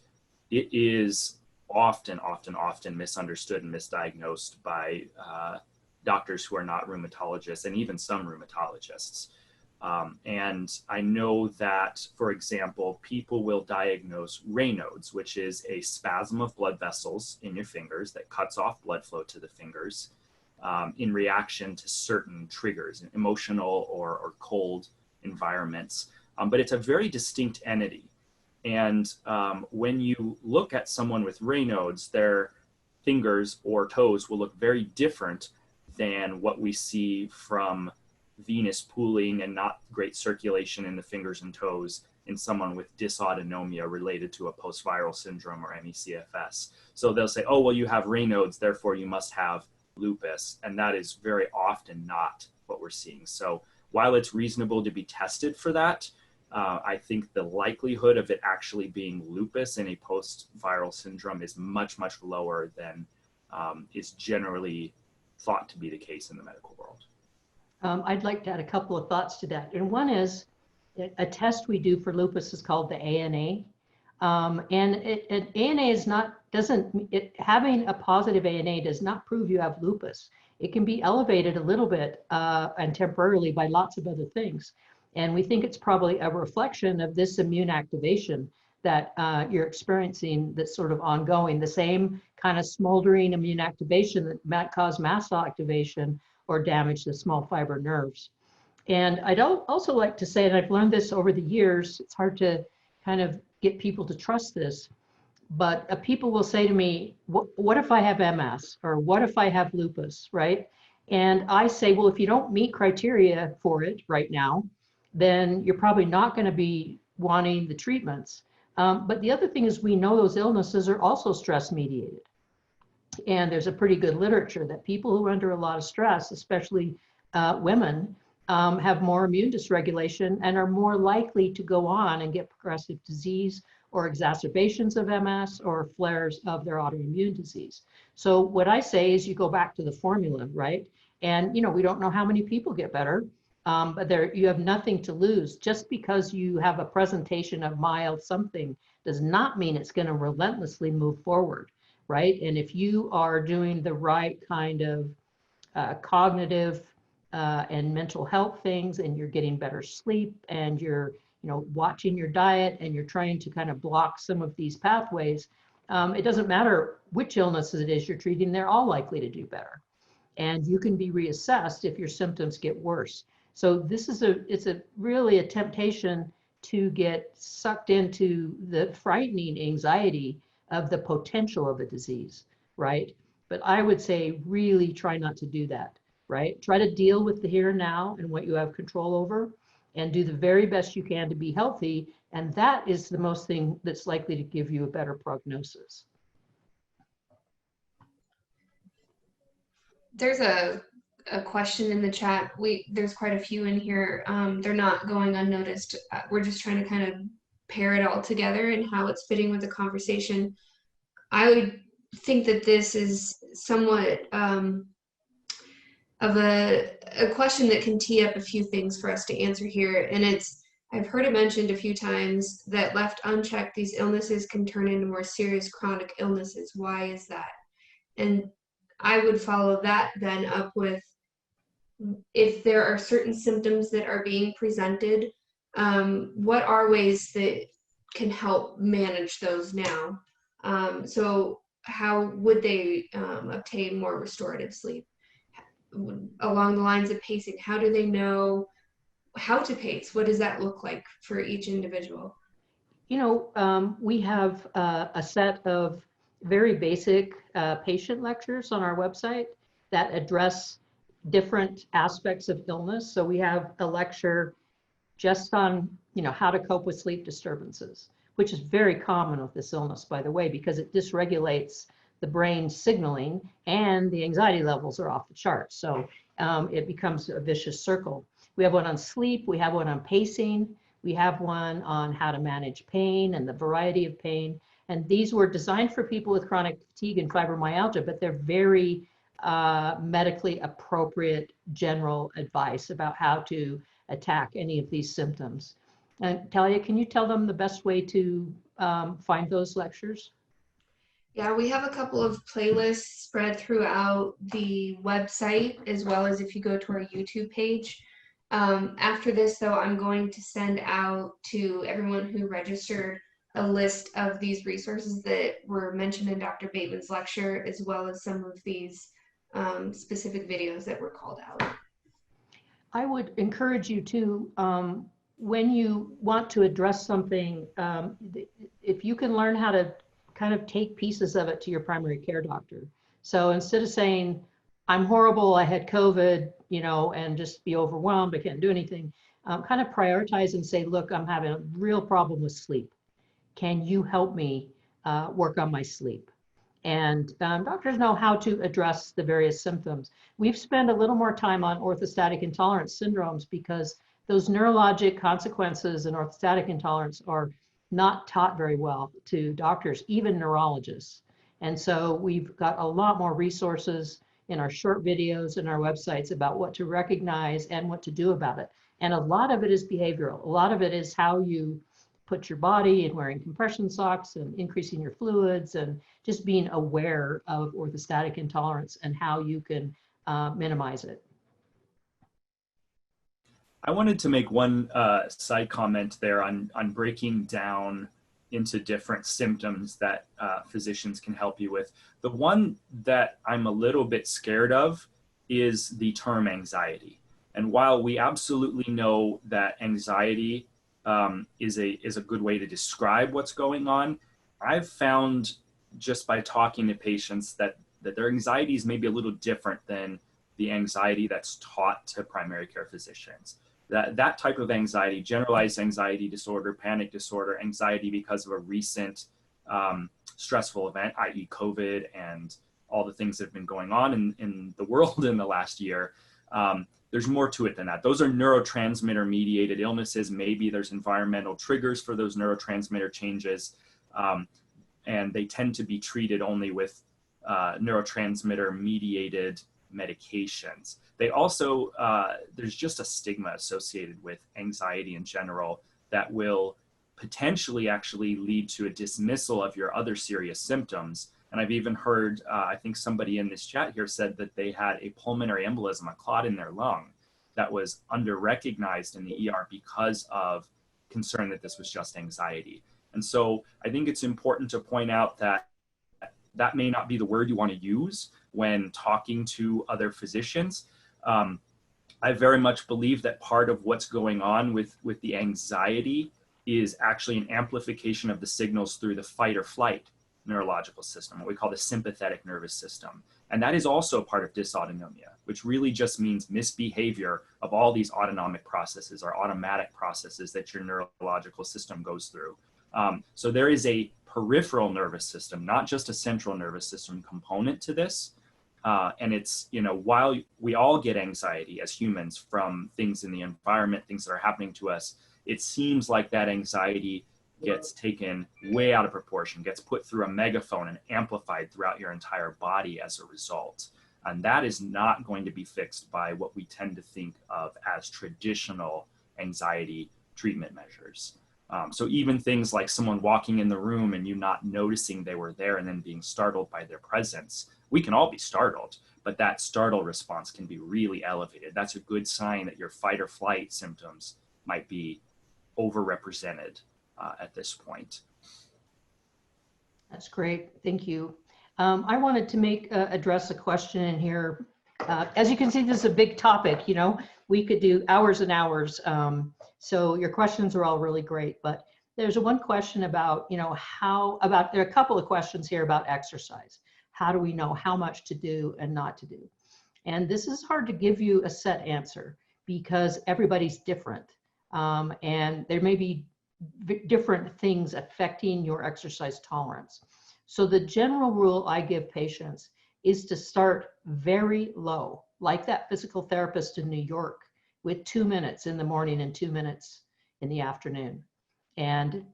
it is often misunderstood and misdiagnosed by doctors who are not rheumatologists, and even some rheumatologists. And I know that, for example, people will diagnose Raynaud's, which is a spasm of blood vessels in your fingers that cuts off blood flow to the fingers in reaction to certain triggers, emotional or cold environments. But it's a very distinct entity. And when you look at someone with Raynaud's, their fingers or toes will look very different than what we see from venous pooling and not great circulation in the fingers and toes in someone with dysautonomia related to a post-viral syndrome or ME/CFS. So they'll say, oh, well, you have Raynaud's, therefore you must have lupus. And that is very often not what we're seeing. So while it's reasonable to be tested for that, I think the likelihood of it actually being lupus in a post-viral syndrome is much, much lower than is generally thought to be the case in the medical world. I'd like to add a couple of thoughts to that. And one is a test we do for lupus is called the ANA. And ANA is having a positive ANA does not prove you have lupus. It can be elevated a little bit and temporarily by lots of other things. And we think it's probably a reflection of this immune activation that you're experiencing that's sort of ongoing, the same kind of smoldering immune activation that might cause mast cell activation or damage the small fiber nerves. And I'd also like to say, and I've learned this over the years, it's hard to kind of get people to trust this, but people will say to me, what if I have MS? Or what if I have lupus, right? And I say, well, if you don't meet criteria for it right now, then you're probably not going to be wanting the treatments. But the other thing is we know those illnesses are also stress mediated. And there's a pretty good literature that people who are under a lot of stress, especially women, have more immune dysregulation and are more likely to go on and get progressive disease or exacerbations of MS or flares of their autoimmune disease. So what I say is you go back to the formula, right? And we don't know how many people get better, but you have nothing to lose. Just because you have a presentation of mild something does not mean it's going to relentlessly move forward, right? And if you are doing the right kind of cognitive and mental health things, and you're getting better sleep, and you're watching your diet, and you're trying to kind of block some of these pathways, it doesn't matter which illnesses it is you're treating, they're all likely to do better. And you can be reassessed if your symptoms get worse. So it's really a temptation to get sucked into the frightening anxiety of the potential of a disease, right? But I would say really try not to do that, right? Try to deal with the here and now and what you have control over, and do the very best you can to be healthy. And that is the most thing that's likely to give you a better prognosis. There's a question in the chat. There's quite a few in here. They're not going unnoticed. We're just trying to kind of pair it all together and how it's fitting with the conversation. I would think that this is somewhat of a question that can tee up a few things for us to answer here. And I've heard it mentioned a few times that left unchecked, these illnesses can turn into more serious chronic illnesses. Why is that? And I would follow that then up with, if there are certain symptoms that are being presented, what are ways that can help manage those now? So how would they obtain more restorative sleep? Along the lines of pacing, how do they know how to pace? What does that look like for each individual? We have a set of very basic patient lectures on our website that address different aspects of illness. So we have a lecture just on, how to cope with sleep disturbances, which is very common with this illness, by the way, because it dysregulates the brain signaling and the anxiety levels are off the charts. So it becomes a vicious circle. We have one on sleep. We have one on pacing. We have one on how to manage pain and the variety of pain. And these were designed for people with chronic fatigue and fibromyalgia, but they're very medically appropriate general advice about how to attack any of these symptoms. And Talia, can you tell them the best way to find those lectures? Yeah, we have a couple of playlists spread throughout the website, as well as if you go to our YouTube page. After this, though, I'm going to send out to everyone who registered a list of these resources that were mentioned in Dr. Bateman's lecture, as well as some of these specific videos that were called out. I would encourage you to, when you want to address something, if you can learn how to kind of take pieces of it to your primary care doctor. So instead of saying, I'm horrible, I had COVID, and just be overwhelmed, I can't do anything, kind of prioritize and say, look, I'm having a real problem with sleep. Can you help me work on my sleep? And doctors know how to address the various symptoms. We've spent a little more time on orthostatic intolerance syndromes because those neurologic consequences in orthostatic intolerance are not taught very well to doctors, even neurologists. And so we've got a lot more resources in our short videos and our websites about what to recognize and what to do about it. And a lot of it is behavioral. A lot of it is how you put your body in wearing compression socks and increasing your fluids and just being aware of orthostatic intolerance and how you can minimize it. I wanted to make one side comment there on breaking down into different symptoms that physicians can help you with. The one that I'm a little bit scared of is the term anxiety. And while we absolutely know that anxiety is a good way to describe what's going on, I've found just by talking to patients that their anxiety is maybe a little different than the anxiety that's taught to primary care physicians. That type of anxiety, generalized anxiety disorder, panic disorder, anxiety because of a recent stressful event, i.e. COVID and all the things that have been going on in the world in the last year, There's more to it than that. Those are neurotransmitter mediated illnesses. Maybe there's environmental triggers for those neurotransmitter changes. And they tend to be treated only with neurotransmitter mediated medications. They also, there's just a stigma associated with anxiety in general that will potentially actually lead to a dismissal of your other serious symptoms. And I've even heard, I think somebody in this chat here said that they had a pulmonary embolism, a clot in their lung that was under-recognized in the ER because of concern that this was just anxiety. And so I think it's important to point out that that may not be the word you want to use when talking to other physicians. I very much believe that part of what's going on with the anxiety is actually an amplification of the signals through the fight or flight neurological system, what we call the sympathetic nervous system. And that is also part of dysautonomia, which really just means misbehavior of all these autonomic processes or automatic processes that your neurological system goes through. So there is a peripheral nervous system, not just a central nervous system component to this. And it's, while we all get anxiety as humans from things in the environment, things that are happening to us, it seems like that anxiety gets taken way out of proportion, gets put through a megaphone and amplified throughout your entire body as a result. And that is not going to be fixed by what we tend to think of as traditional anxiety treatment measures. So even things like someone walking in the room and you not noticing they were there and then being startled by their presence, we can all be startled, but that startle response can be really elevated. That's a good sign that your fight or flight symptoms might be overrepresented at this point. That's great. Thank you. I wanted to address a question in here. As you can see, this is a big topic. We could do hours and hours. So your questions are all really great, but there's one question about, there are a couple of questions here about exercise. How do we know how much to do and not to do? And this is hard to give you a set answer because everybody's different. And there may be different things affecting your exercise tolerance. So the general rule I give patients is to start very low, like that physical therapist in New York, with 2 minutes in the morning and 2 minutes in the afternoon, and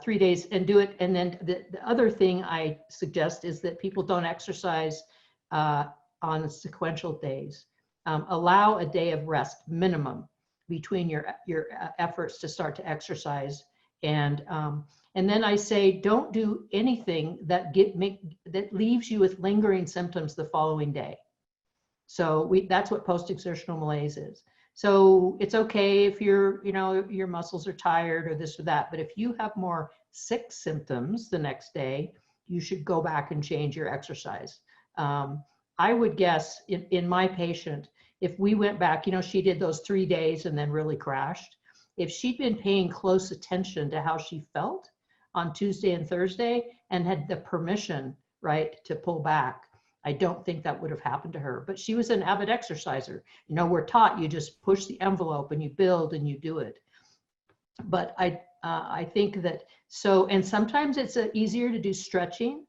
3 days, and do it. And then the other thing I suggest is that people don't exercise on sequential days. Allow a day of rest minimum between your efforts to start to exercise. And then I say, don't do anything that leaves you with lingering symptoms the following day. So that's what post-exertional malaise is. So it's okay if your muscles are tired or this or that, but if you have more sick symptoms the next day, you should go back and change your exercise. I would guess in my patient, if we went back, she did those 3 days and then really crashed. If she'd been paying close attention to how she felt on Tuesday and Thursday and had the permission, right, to pull back, I don't think that would have happened to her. But she was an avid exerciser. We're taught you just push the envelope and you build and you do it. But I think that and sometimes it's easier to do stretching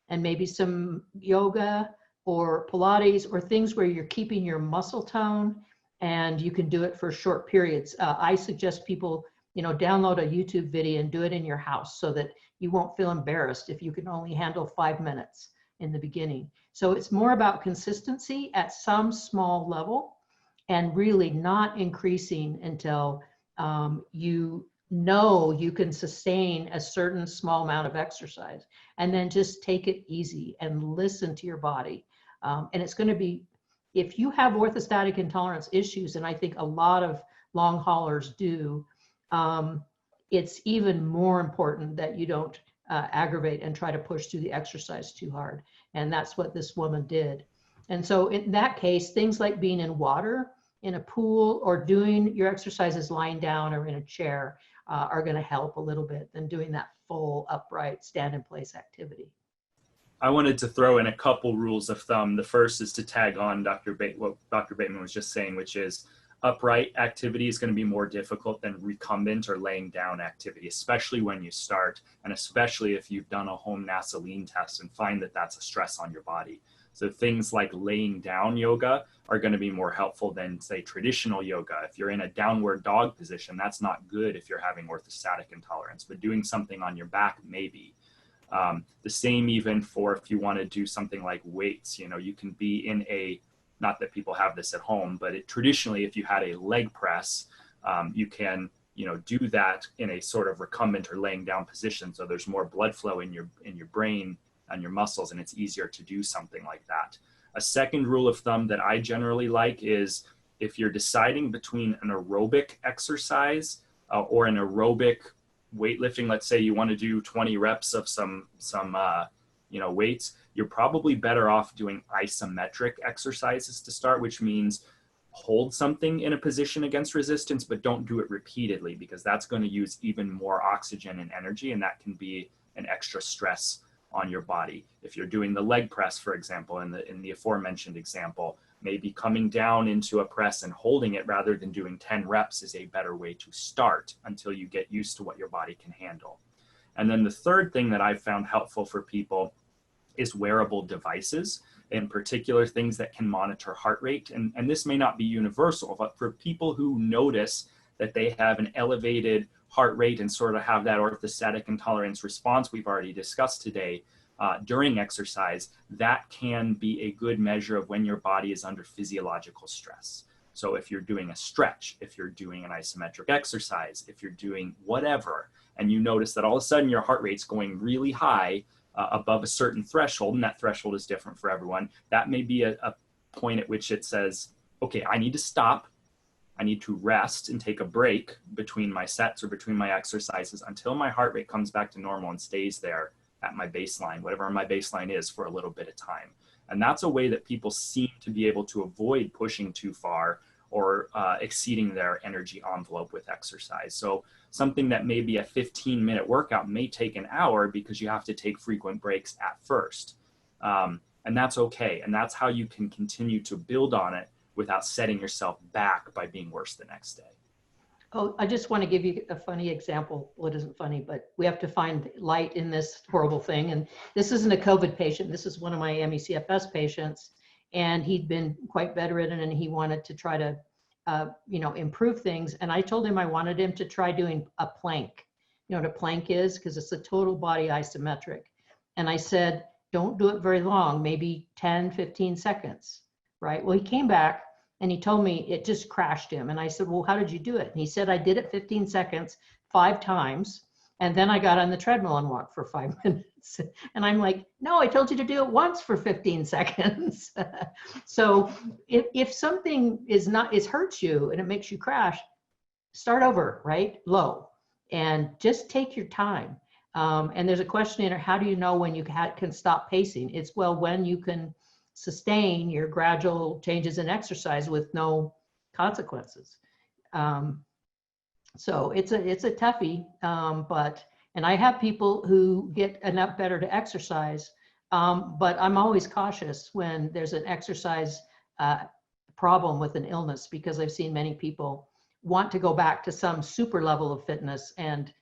and maybe some yoga or Pilates or things where you're keeping your muscle tone, and you can do it for short periods. I suggest people, download a YouTube video and do it in your house so that you won't feel embarrassed if you can only handle 5 minutes in the beginning. So it's more about consistency at some small level and really not increasing until you can sustain a certain small amount of exercise, and then just take it easy and listen to your body. And it's going to be, if you have orthostatic intolerance issues, and I think a lot of long haulers do, it's even more important that you don't aggravate and try to push through the exercise too hard. And that's what this woman did. And so in that case, things like being in water, in a pool, or doing your exercises lying down or in a chair are going to help a little bit than doing that full upright stand in place activity. I wanted to throw in a couple rules of thumb. The first is to tag on what Dr. Bateman was just saying, which is upright activity is going to be more difficult than recumbent or laying down activity, especially when you start, and especially if you've done a home NASA lean test and find that that's a stress on your body. So things like laying down yoga are going to be more helpful than, say, traditional yoga. If you're in a downward dog position, that's not good if you're having orthostatic intolerance, but doing something on your back, maybe. The same even for if you want to do something like weights. You know, you can be in a, not that people have this at home, but traditionally, if you had a leg press, you can, you know, do that in a sort of recumbent or laying down position. So there's more blood flow in your brain and your muscles, and it's easier to do something like that. A second rule of thumb that I generally like is if you're deciding between an aerobic exercise or an aerobic weightlifting, let's say you want to do 20 reps of some you know, weights, you're probably better off doing isometric exercises to start, which means hold something in a position against resistance, but don't do it repeatedly, because that's going to use even more oxygen and energy, and that can be an extra stress on your body. If you're doing the leg press, for example, in the aforementioned example, maybe coming down into a press and holding it rather than doing 10 reps is a better way to start until you get used to what your body can handle. And then the third thing that I've found helpful for people is wearable devices, in particular things that can monitor heart rate. And this may not be universal, but for people who notice that they have an elevated heart rate and sort of have that orthostatic intolerance response we've already discussed today during exercise, that can be a good measure of when your body is under physiological stress. So if you're doing a stretch, if you're doing an isometric exercise, if you're doing whatever, and you notice that all of a sudden your heart rate's going really high above a certain threshold, and that threshold is different for everyone, that may be a point at which it says, okay, I need to stop. I need to rest and take a break between my sets or between my exercises until my heart rate comes back to normal and stays there at my baseline, whatever my baseline is, for a little bit of time. And that's a way that people seem to be able to avoid pushing too far or exceeding their energy envelope with exercise. So something that may be a 15-minute workout may take an hour because you have to take frequent breaks at first. And that's okay. And that's how you can continue to build on it without setting yourself back by being worse the next day. Oh, I just want to give you a funny example. Well, it isn't funny, but we have to find light in this horrible thing. And this isn't a COVID patient. This is one of my ME/CFS patients. And he'd been quite bedridden and he wanted to try to, you know, improve things. And I told him I wanted him to try doing a plank. You know what a plank is? Because it's a total body isometric. And I said, don't do it very long, maybe 10, 15 seconds, right? Well, he came back and he told me it just crashed him. And I said, well, how did you do it? And he said, I did it 15 seconds, 5 times. And then I got on the treadmill and walked for 5 minutes. And I'm like, no, I told you to do it once for 15 seconds. So if something is hurts you and it makes you crash, start over, right? Low, and just take your time. And there's a question in there, how do you know when you can stop pacing? It's, well, when you can sustain your gradual changes in exercise with no consequences. So it's a toughie, and I have people who get enough better to exercise, but I'm always cautious when there's an exercise problem with an illness, because I've seen many people want to go back to some super level of fitness and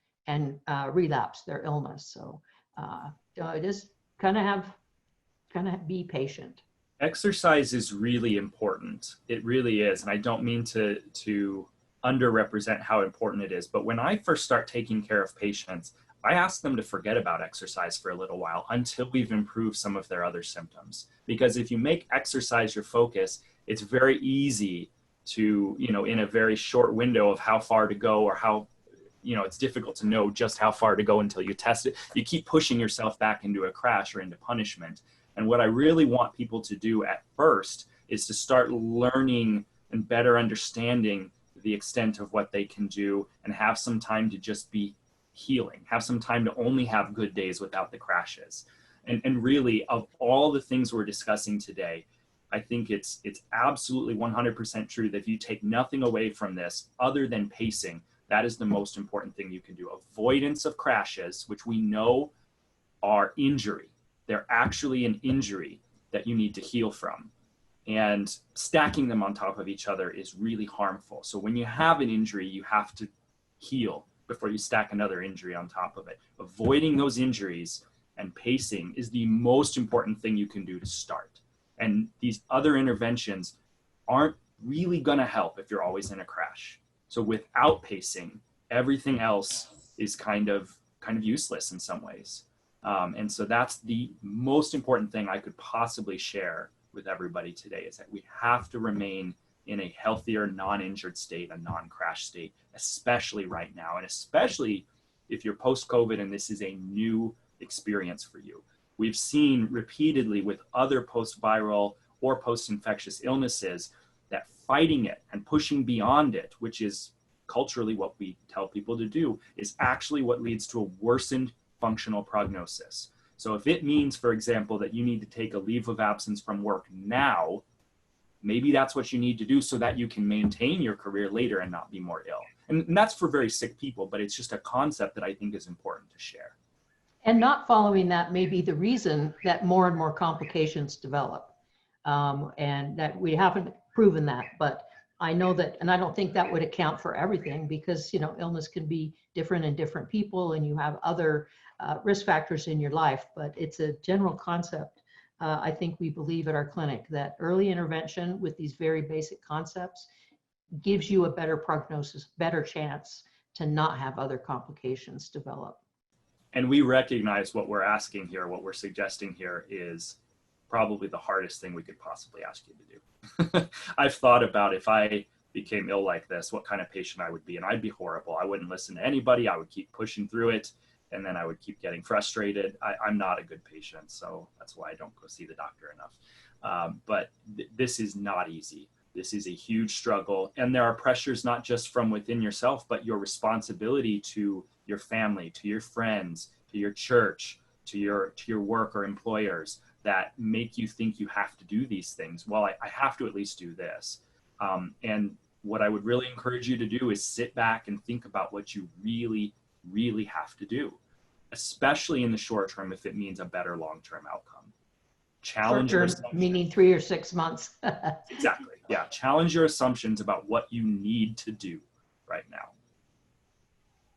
relapse their illness. So just kind of be patient. Exercise is really important. It really is. And I don't mean to underrepresent how important it is. But when I first start taking care of patients, I ask them to forget about exercise for a little while until we've improved some of their other symptoms. Because if you make exercise your focus, it's very easy to, you know, in a very short window of how far to go, or how, you know, it's difficult to know just how far to go until you test it. You keep pushing yourself back into a crash or into punishment. And what I really want people to do at first is to start learning and better understanding the extent of what they can do, and have some time to just be healing, have some time to only have good days without the crashes. And really, of all the things we're discussing today, I think it's absolutely 100% true that if you take nothing away from this other than pacing, that is the most important thing you can do. Avoidance of crashes, which we know are injury. They're actually an injury that you need to heal from. And stacking them on top of each other is really harmful. So when you have an injury, you have to heal before you stack another injury on top of it. Avoiding those injuries and pacing is the most important thing you can do to start. And these other interventions aren't really going to help if you're always in a crash. So with outpacing, everything else is kind of useless in some ways. And so that's the most important thing I could possibly share with everybody today, is that we have to remain in a healthier, non-injured state, a non-crash state, especially right now, and especially if you're post-COVID and this is a new experience for you. We've seen repeatedly with other post-viral or post-infectious illnesses that fighting it and pushing beyond it, which is culturally what we tell people to do, is actually what leads to a worsened functional prognosis. So if it means, for example, that you need to take a leave of absence from work now, maybe that's what you need to do so that you can maintain your career later and not be more ill. And that's for very sick people, but it's just a concept that I think is important to share. And not following that may be the reason that more and more complications develop. And that we haven't proven that, but I know that, and I don't think that would account for everything, because, you know, illness can be different in different people and you have other risk factors in your life, but it's a general concept. I think we believe at our clinic that early intervention with these very basic concepts gives you a better prognosis, better chance to not have other complications develop. And we recognize what we're asking here, what we're suggesting here is probably the hardest thing we could possibly ask you to do. I've thought about, if I became ill like this, what kind of patient I would be, and I'd be horrible. I wouldn't listen to anybody. I would keep pushing through it, and then I would keep getting frustrated. I'm not a good patient, so that's why I don't go see the doctor enough. But this is not easy. This is a huge struggle, and there are pressures not just from within yourself, but your responsibility to your family, to your friends, to your church, to your work or employers, that make you think you have to do these things. Well, I have to at least do this. And what I would really encourage you to do is sit back and think about what you really, really have to do, especially in the short term if it means a better long-term outcome. Challenge your assumptions. Meaning 3 or 6 months. Exactly. Yeah. Challenge your assumptions about what you need to do right now.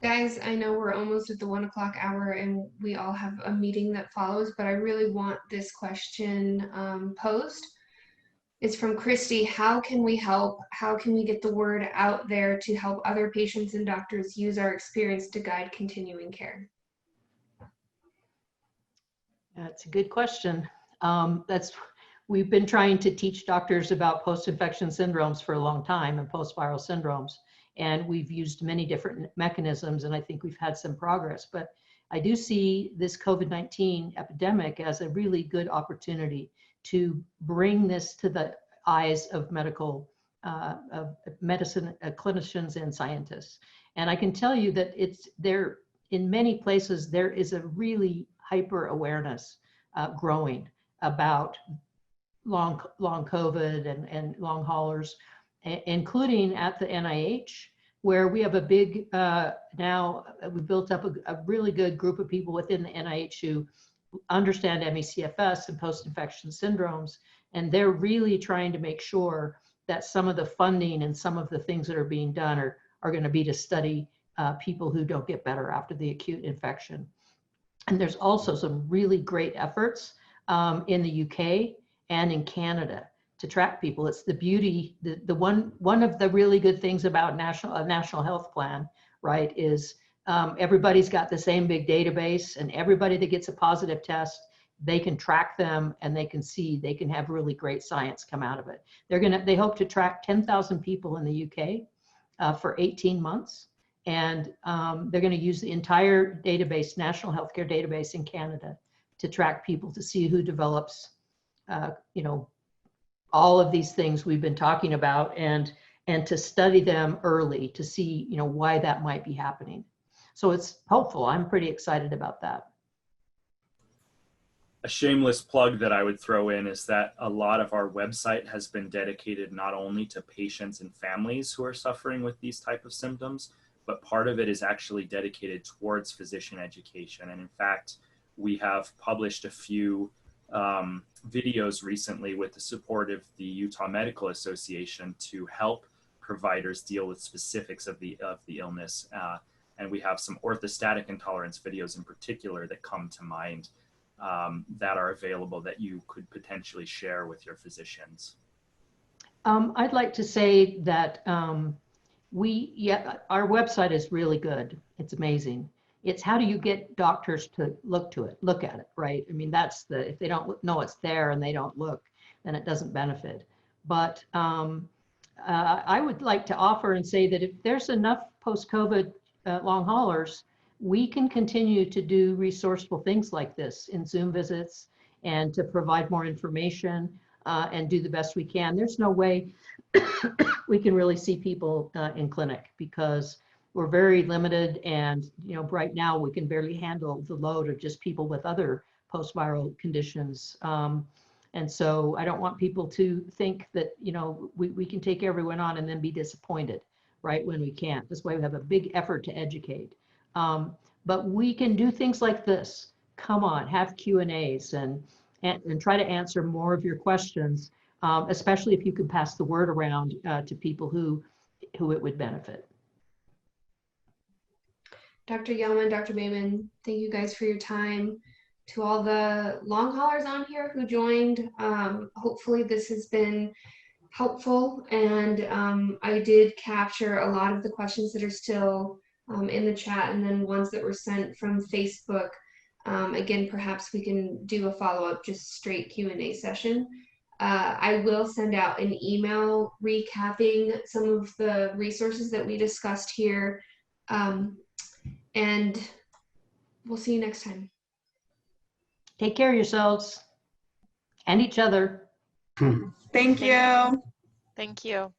Guys, I know we're almost at the 1 o'clock hour and we all have a meeting that follows, but I really want this question posed. It's from Christy. How can we help? How can we get the word out there to help other patients and doctors use our experience to guide continuing care? That's a good question. We've been trying to teach doctors about post-infection syndromes for a long time, and post-viral syndromes. And we've used many different mechanisms, and I think we've had some progress. But I do see this COVID-19 epidemic as a really good opportunity to bring this to the eyes of medicine clinicians and scientists. And I can tell you that it's there in many places. There is a really hyper awareness growing about long COVID and long haulers, including at the NIH, where we have a big, now we built up a really good group of people within the NIH who understand ME/CFS and post-infection syndromes, and they're really trying to make sure that some of the funding and some of the things that are being done are going to be to study people who don't get better after the acute infection. And there's also some really great efforts in the UK and in Canada to track people. It's the beauty, one of the really good things about national health plan, right, is everybody's got the same big database, and everybody that gets a positive test, they can track them and they can have really great science come out of it. They hope to track 10,000 people in the UK for 18 months. And they're going to use the entire database, national healthcare database in Canada, to track people to see who develops, all of these things we've been talking about, and to study them early to see, why that might be happening. So it's hopeful. I'm pretty excited about that. A shameless plug that I would throw in is that a lot of our website has been dedicated not only to patients and families who are suffering with these type of symptoms, but part of it is actually dedicated towards physician education. And in fact, we have published a few videos recently with the support of the Utah Medical Association to help providers deal with specifics of the illness. And we have some orthostatic intolerance videos in particular that come to mind. that are available that you could potentially share with your physicians? I'd like to say that our website is really good. It's amazing. It's how do you get doctors to look at it, right? I mean, if they don't know it's there and they don't look, then it doesn't benefit. But I would like to offer and say that if there's enough post-COVID long haulers, we can continue to do resourceful things like this in Zoom visits and to provide more information and do the best we can. There's no way we can really see people in clinic because we're very limited, and right now we can barely handle the load of just people with other post-viral conditions. And so I don't want people to think that we can take everyone on and then be disappointed, right, when we can't. That's why we have a big effort to educate. But we can do things like this. Come on, have Q&As and try to answer more of your questions, especially if you can pass the word around to people who it would benefit. Dr. Yeoman, Dr. Bayman, thank you guys for your time. To all the long haulers on here who joined, hopefully this has been helpful, and I did capture a lot of the questions that are still in the chat, and then ones that were sent from Facebook. Again, perhaps we can do a follow-up, just straight Q&A session. I will send out an email recapping some of the resources that we discussed here, and we'll see you next time. Take care of yourselves and each other. Thank you. Thank you.